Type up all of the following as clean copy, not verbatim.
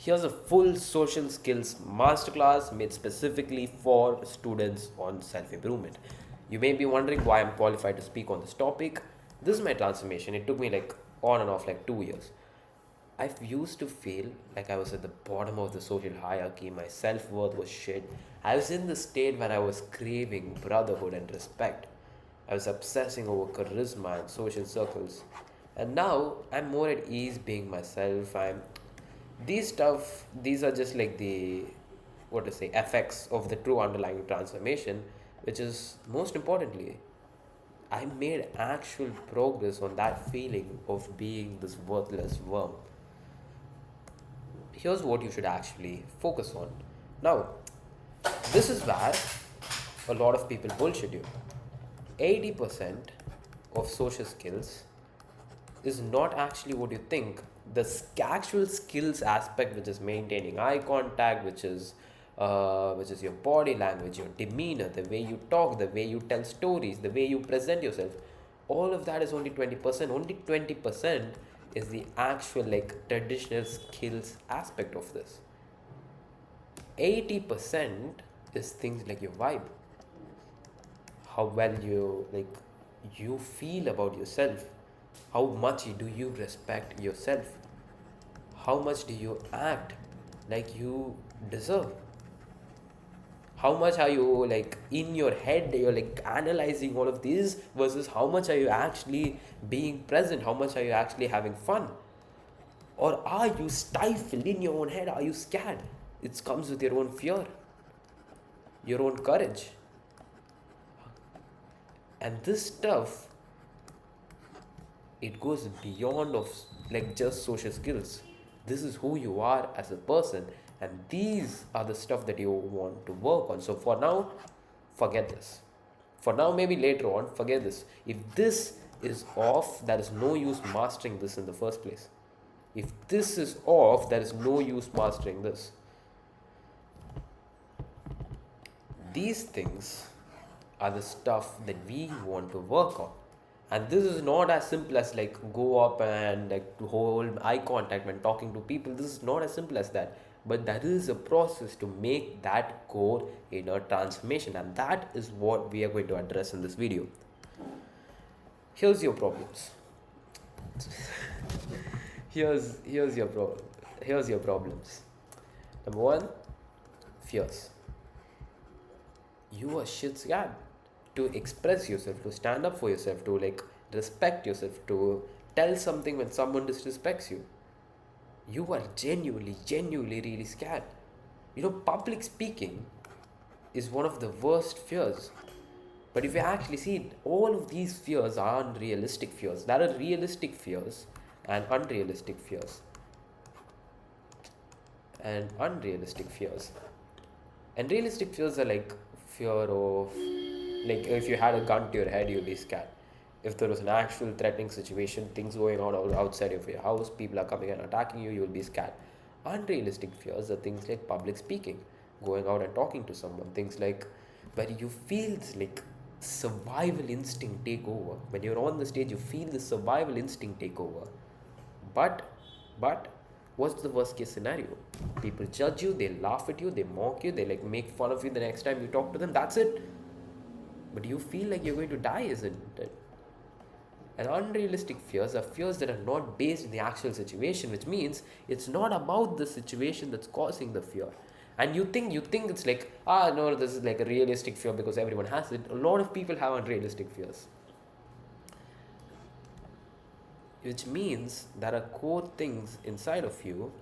Here's a full social skills masterclass made specifically for students on self improvement. You may be wondering why I'm qualified to speak on this topic. This is my transformation. It took me like on and off like 2 years. I used to feel like I was at the bottom of the social hierarchy. My self worth was shit. I was in the state where I was craving brotherhood and respect. I was obsessing over charisma and social circles. And now I'm more at ease being myself. These are just like the, what to say, effects of the true underlying transformation, which is most importantly, I made actual progress on that feeling of being this worthless worm. Here's what you should actually focus on. Now, this is where a lot of people bullshit you. 80% of social skills is not actually what you think. The actual skills aspect, which is maintaining eye contact, which is your body language, your demeanor, the way you talk, the way you tell stories, the way you present yourself, all of that is only 20%. Only 20% is the actual like traditional skills aspect of this. 80% is things like your vibe, how well you feel about yourself, how much do you respect yourself, how much do you act like you deserve, how much are you like in your head, you're like analyzing all of these versus how much are you actually being present, how much are you actually having fun, or are you stifled in your own head, are you scared? It comes with your own fear, your own courage. And this stuff, it goes beyond of like just social skills. This is who you are as a person, and these are the stuff that you want to work on. So for now, forget this. For now, maybe later on, forget this. If this is off, there is no use mastering this in the first place. If this is off, there is no use mastering this. These things are the stuff that we want to work on. And this is not as simple as like go up and like to hold eye contact when talking to people. This is not as simple as that. But that is a process to make that core inner transformation. And that is what we are going to address in this video. Here's your problems. Here's your problem. Here's your problems. Number one, fears. You are shit scared to express yourself, to stand up for yourself, to like respect yourself, to tell something when someone disrespects you. You are genuinely really scared. Public speaking is one of the worst fears. But if you actually see it, all of these fears are unrealistic fears. There are realistic fears and unrealistic fears. And unrealistic fears. And realistic fears are like fear of, like if you had a gun to your head, you'd be scared. If there was an actual threatening situation, things going on outside of your house, people are coming and attacking you, you'll be scared. Unrealistic fears are things like public speaking, going out and talking to someone, things like where you feel this like survival instinct take over. When you're on the stage, you feel the survival instinct take over. But, but, what's the worst case scenario? People judge you, they laugh at you, they mock you, they like make fun of you the next time you talk to them. That's it. But you feel like you're going to die, isn't it? And unrealistic fears are fears that are not based in the actual situation, which means it's not about the situation that's causing the fear. And you think it's like, no, this is like a realistic fear because everyone has it. A lot of people have unrealistic fears. Which means there are core things inside of you,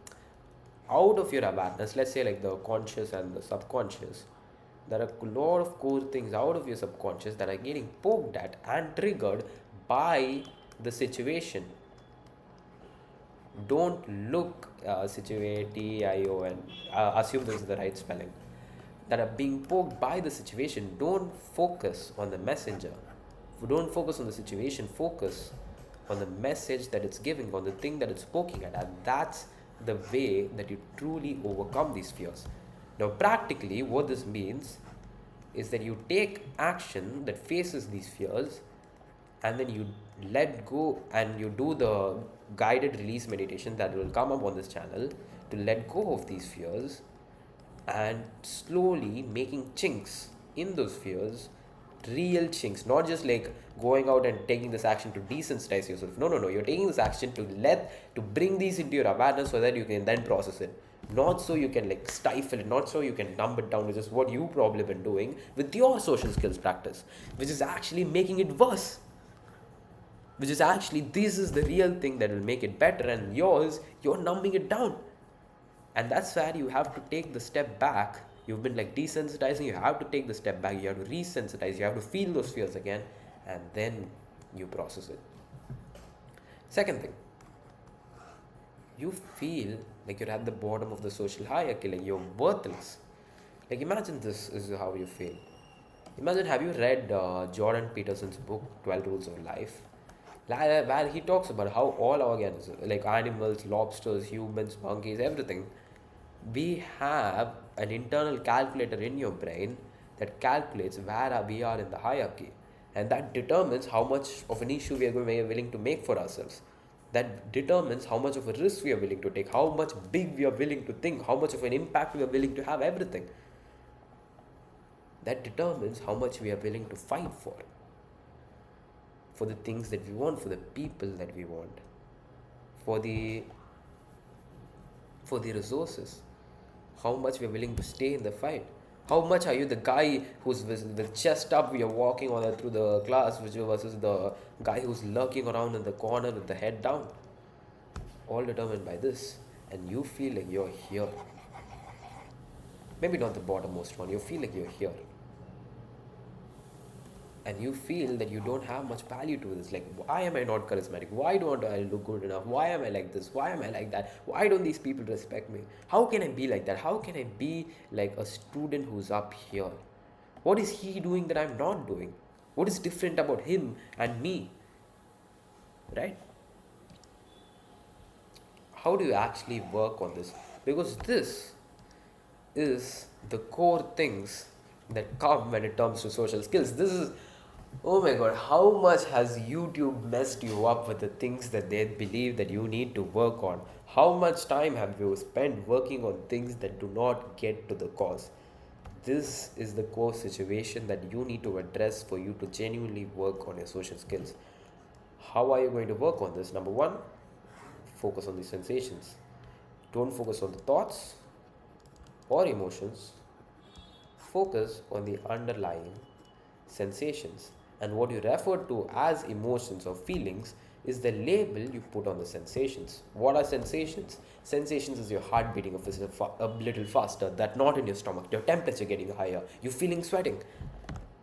out of your awareness, let's say like the conscious and the subconscious. There are a lot of core things out of your subconscious that are getting poked at and triggered by the situation. Don't look situation, assume this is the right spelling, that are being poked by the situation. Don't focus on the messenger, don't focus on the situation, focus on the message that it's giving, on the thing that it's poking at. And that's the way that you truly overcome these fears. Now practically what this means is that you take action that faces these fears, and then you let go, and you do the guided release meditation that will come up on this channel to let go of these fears and slowly making chinks in those fears, real chinks, not just like going out and taking this action to desensitize yourself. No, no, no, you're taking this action to bring these into your awareness so that you can then process it, not so you can like stifle it, not so you can numb it down, which is what you probably been doing with your social skills practice, which is actually making it worse, which is actually, this is the real thing that will make it better, and yours, you're numbing it down. And that's where you have to take the step back. You've been like desensitizing, you have to take the step back, you have to resensitize, you have to feel those fears again, and then you process it. Second thing, you feel like you're at the bottom of the social hierarchy, like you're worthless. Like imagine this is how you feel. Imagine, have you read Jordan Peterson's book 12 Rules of Life? Where he talks about how all organs, like animals, lobsters, humans, monkeys, everything, we have an internal calculator in your brain that calculates where we are in the hierarchy, and that determines how much of an issue we are willing to make for ourselves. That determines how much of a risk we are willing to take, how much big we are willing to think, how much of an impact we are willing to have, everything. That determines how much we are willing to fight for the things that we want, for the people that we want, for the resources, how much we're willing to stay in the fight. How much are you the guy who's with chest up, we are walking on through the class, which versus the guy who's lurking around in the corner with the head down? All determined by this. And you feel like you're here. Maybe not the bottommost one, you feel like you're here. And you feel that you don't have much value to this. Like, why am I not charismatic? Why don't I look good enough? Why am I like this? Why am I like that? Why don't these people respect me? How can I be like that? How can I be like a student who's up here? What is he doing that I'm not doing? What is different about him and me? Right? How do you actually work on this? Because this is the core things that come when it comes to social skills. This is, oh my god, how much has YouTube messed you up with the things that they believe that you need to work on? How much time have you spent working on things that do not get to the cause? This is the core situation that you need to address for you to genuinely work on your social skills. How are you going to work on this? Number one, focus on the sensations. Don't focus on the thoughts or emotions. Focus on the underlying sensations. And what you refer to as emotions or feelings is the label you put on the sensations. What are sensations? Sensations is your heart beating a little faster, that knot in your stomach, your temperature getting higher, you feeling sweating.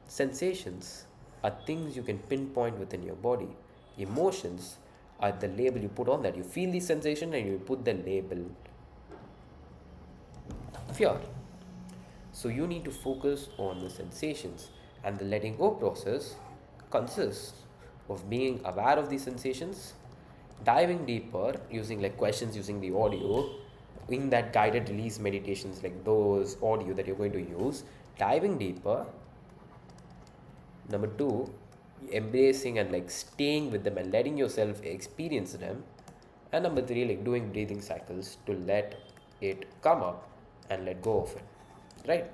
Sensations are things you can pinpoint within your body. Emotions are the label you put on that. You feel the sensation and you put the label fear. So you need to focus on the sensations, and the letting go process consists of being aware of these sensations, diving deeper using like questions, using the audio in that guided release meditations, like those audio that you're going to use, diving deeper. Number two, embracing and like staying with them and letting yourself experience them. And number three, like doing breathing cycles to let it come up and let go of it. Right?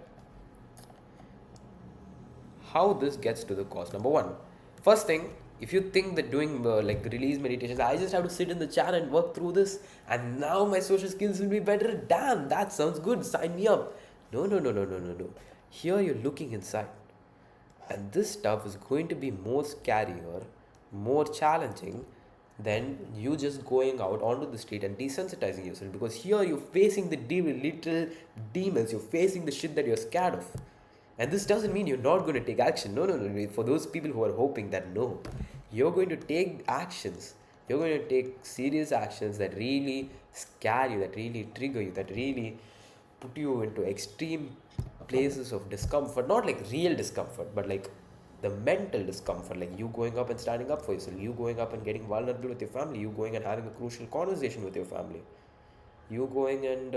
How this gets to the cause. Number one, first thing, if you think that doing like release meditations, I just have to sit in the chair and work through this, and now my social skills will be better. Damn, that sounds good. Sign me up. No, no, no, no, no, no, no. Here you're looking inside, and this stuff is going to be more scarier, more challenging than you just going out onto the street and desensitizing yourself, because here you're facing the literal demons, you're facing the shit that you're scared of. And this doesn't mean you're not going to take action. No, no, no. For those people who are hoping that no, you're going to take actions. You're going to take serious actions that really scare you, that really trigger you, that really put you into extreme places of discomfort. Not like real discomfort, but like the mental discomfort, like you going up and standing up for yourself, you going up and getting vulnerable with your family, you going and having a crucial conversation with your family, you going and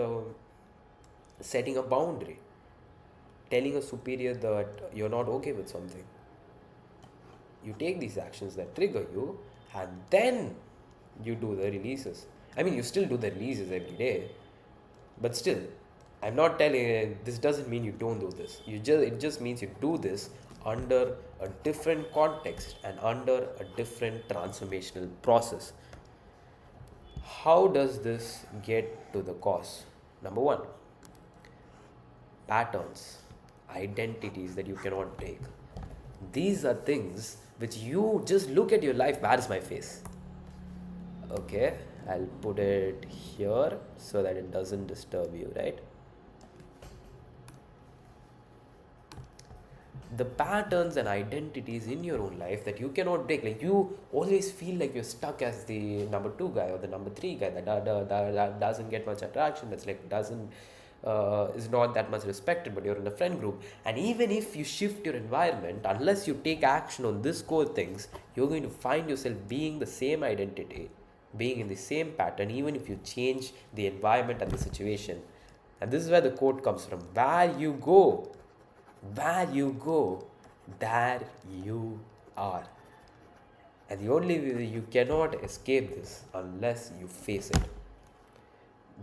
setting a boundary, telling a superior that you're not okay with something. You take these actions that trigger you, and then you do the releases. I mean, you still do the releases every day, but still, I'm not telling. This doesn't mean you don't do this. It just means you do this under a different context and under a different transformational process. How does this get to the cause? Number one, patterns, identities that you cannot break. These are things which you just look at your life. Where is my face? Okay, I'll put it here so that it doesn't disturb you, right? The patterns and identities in your own life that you cannot break. Like you always feel like you're stuck as the number two guy or the number three guy that doesn't get much attraction. That's like doesn't is not that much respected, but you're in a friend group. And even if you shift your environment, unless you take action on this core things, you're going to find yourself being the same identity, being in the same pattern, even if you change the environment and the situation. And this is where the quote comes from: where you go, there you are. And the only way you cannot escape this unless you face it.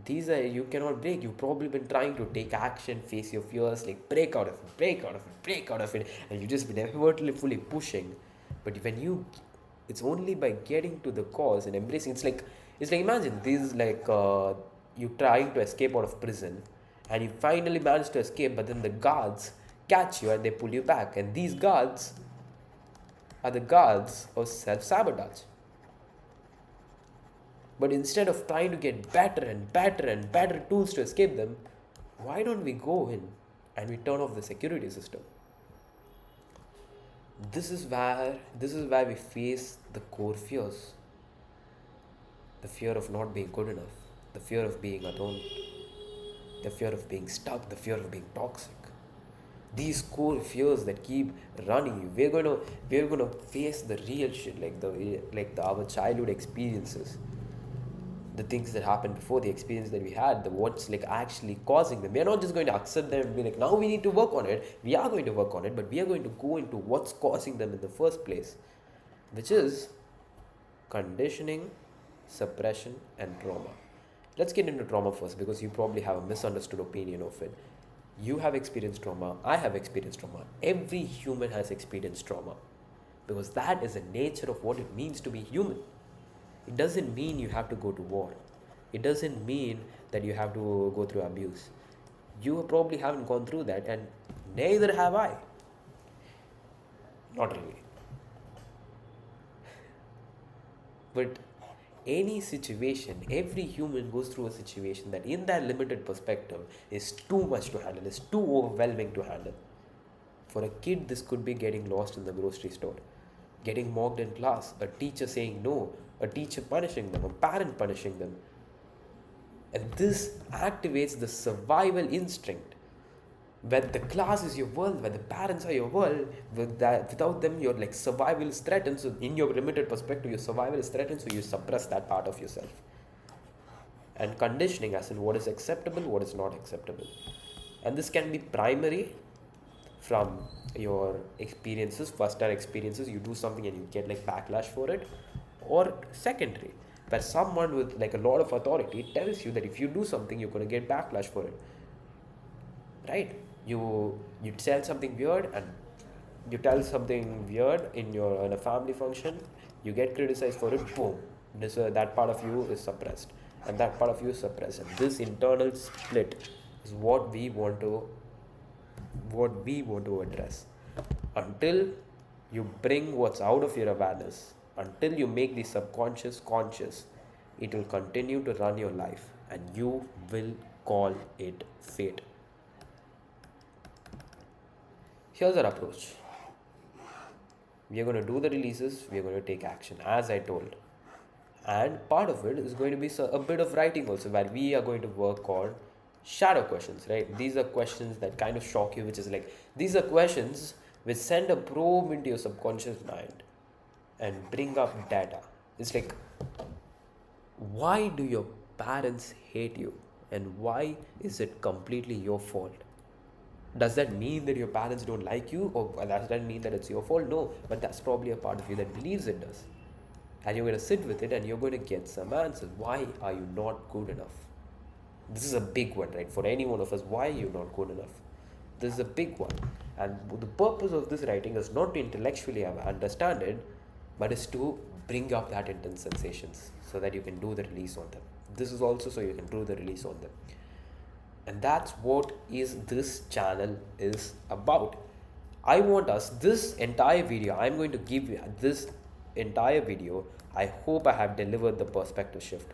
These are you cannot break. You've probably been trying to take action, face your fears, like break out of it, break out of it, break out of it, and you just been effortlessly pushing. But when you, it's only by getting to the cause and embracing. It's like imagine this like you trying to escape out of prison, and you finally manage to escape, but then the guards catch you and they pull you back, and these guards are the guards of self sabotage. But instead of trying to get better and better and better tools to escape them, why don't we go in and we turn off the security system? This is where we face the core fears. The fear of not being good enough, the fear of being alone, the fear of being stuck, the fear of being toxic. These core fears that keep running you. We're gonna face the real shit, like our childhood experiences, the things that happened before, the experience that we had, the what's like actually causing them. We are not just going to accept them and be like, now we need to work on it. We are going to work on it, but we are going to go into what's causing them in the first place, which is conditioning, suppression, and trauma. Let's get into trauma first because you probably have a misunderstood opinion of it. You have experienced trauma, I have experienced trauma. Every human has experienced trauma because that is the nature of what it means to be human. It doesn't mean you have to go to war. It doesn't mean that you have to go through abuse. You probably haven't gone through that, and neither have I. Not really. But any situation, every human goes through a situation that, in their limited perspective, is too much to handle, is too overwhelming to handle. For a kid, this could be getting lost in the grocery store, getting mocked in class, a teacher saying no, a teacher punishing them, a parent punishing them. And this activates the survival instinct. When the class is your world, when the parents are your world, without them, your like survival is threatened. So, in your limited perspective, your survival is threatened. So, you suppress that part of yourself. And conditioning, as in what is acceptable, what is not acceptable. And this can be primary from your experiences, first-hand experiences. You do something and you get like backlash for it, or secondary, where someone with like a lot of authority tells you that if you do something, you're going to get backlash for it, right? You tell something weird, and you tell something weird in a family function, you get criticized for it. Boom, that part of you is suppressed, and that part of you is suppressed, and this internal split is what we want to address. Until you bring what's out of your awareness, until you make the subconscious conscious, it will continue to run your life, and you will call it fate. Here's our approach. We are going to do the releases, we are going to take action, as I told. And part of it is going to be a bit of writing also, where we are going to work on shadow questions, right? These are questions that kind of shock you, which is like, these are questions which send a probe into your subconscious mind and bring up data. It's like, why do your parents hate you? And why is it completely your fault? Does that mean that your parents don't like you, or does that mean that it's your fault? No, but that's probably a part of you that believes it does. and you're going to sit with it and you're going to get some answers. Why are you not good enough? This is a big one, right? For any one of us, why are you not good enough? This is a big one. And the purpose of this writing is not to intellectually understand it, but is to bring up that intense sensations so that you can do the release on them. This is also so you can do the release on them. And that's what is this channel is about. I want us, this entire video, I'm going to give you this entire video. I hope I have delivered the perspective shift.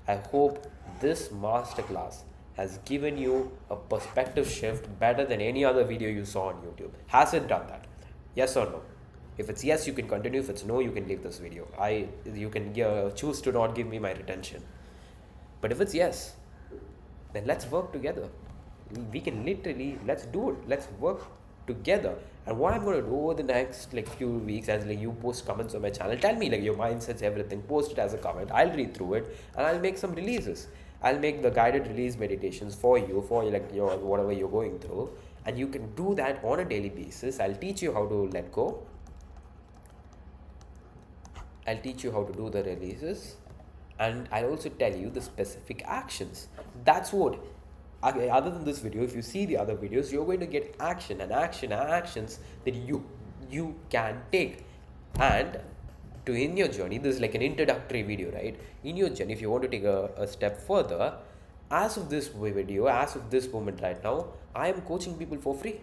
I hope this masterclass has given you a perspective shift better than any other video you saw on YouTube. Has it done that? Yes or no? If it's yes, you can continue. If it's no, you can leave this video. You can choose to not give me my retention. But if it's yes, then let's work together. We can literally, let's do it. Let's work together. And what I'm going to do over the next few weeks, as you post comments on my channel, tell me your mindsets, everything, post it as a comment. I'll read through it and I'll make some releases. I'll make the guided release meditations for you, for your whatever you're going through, and you can do that on a daily basis. I'll teach you how to let go. I'll teach you how to do the releases, and I'll also tell you the specific actions. That's what, other than this video, if you see the other videos, you're going to get action and actions that you can take. And to in your journey, this is like an introductory video, right? In your journey, if you want to take a step further, as of this video, as of this moment right now, I am coaching people for free.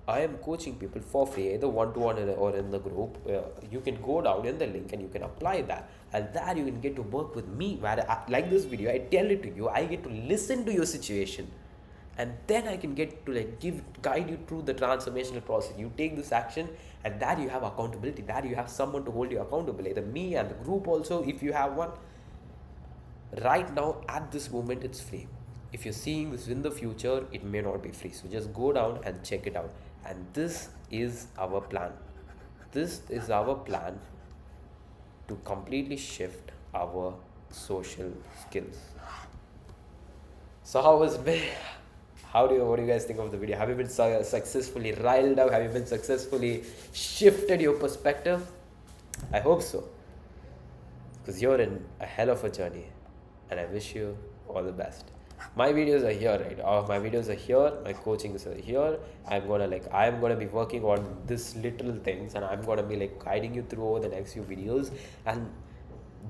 I am coaching people for free, either one-to-one or in the group. You can go down in the link and you can apply that. And there you can get to work with me. Where like this video, I tell it to you. I get to listen to your situation. And then I can get to guide you through the transformational process. You take this action and there you have accountability. There you have someone to hold you accountable. Either me and the group also, if you have one. Right now, at this moment, it's free. If you're seeing this in the future, it may not be free. So just go down and check it out. And this is our plan. This is our plan to completely shift our social skills. So how was it? What do you guys think of the video? Have you been successfully riled up? Have you been successfully shifted your perspective? I hope so. Because you're in a hell of a journey. And I wish you all the best. My videos are here, right? My videos are here. My coachings are here. I'm gonna be working on this little things, and I'm gonna be guiding you through over the next few videos. And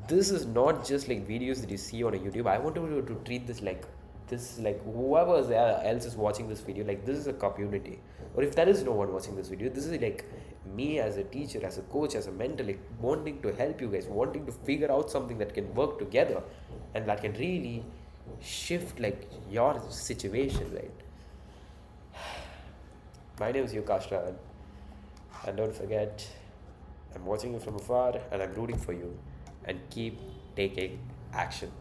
this is not just videos that you see on a YouTube. I want you to treat this whoever else is watching this video, this is a community. Or if there is no one watching this video, this is me as a teacher, as a coach, as a mentor, wanting to help you guys, wanting to figure out something that can work together and that can really shift your situation, right? My name is Yukash Ravan, and don't forget, I'm watching you from afar and I'm rooting for you, and keep taking action.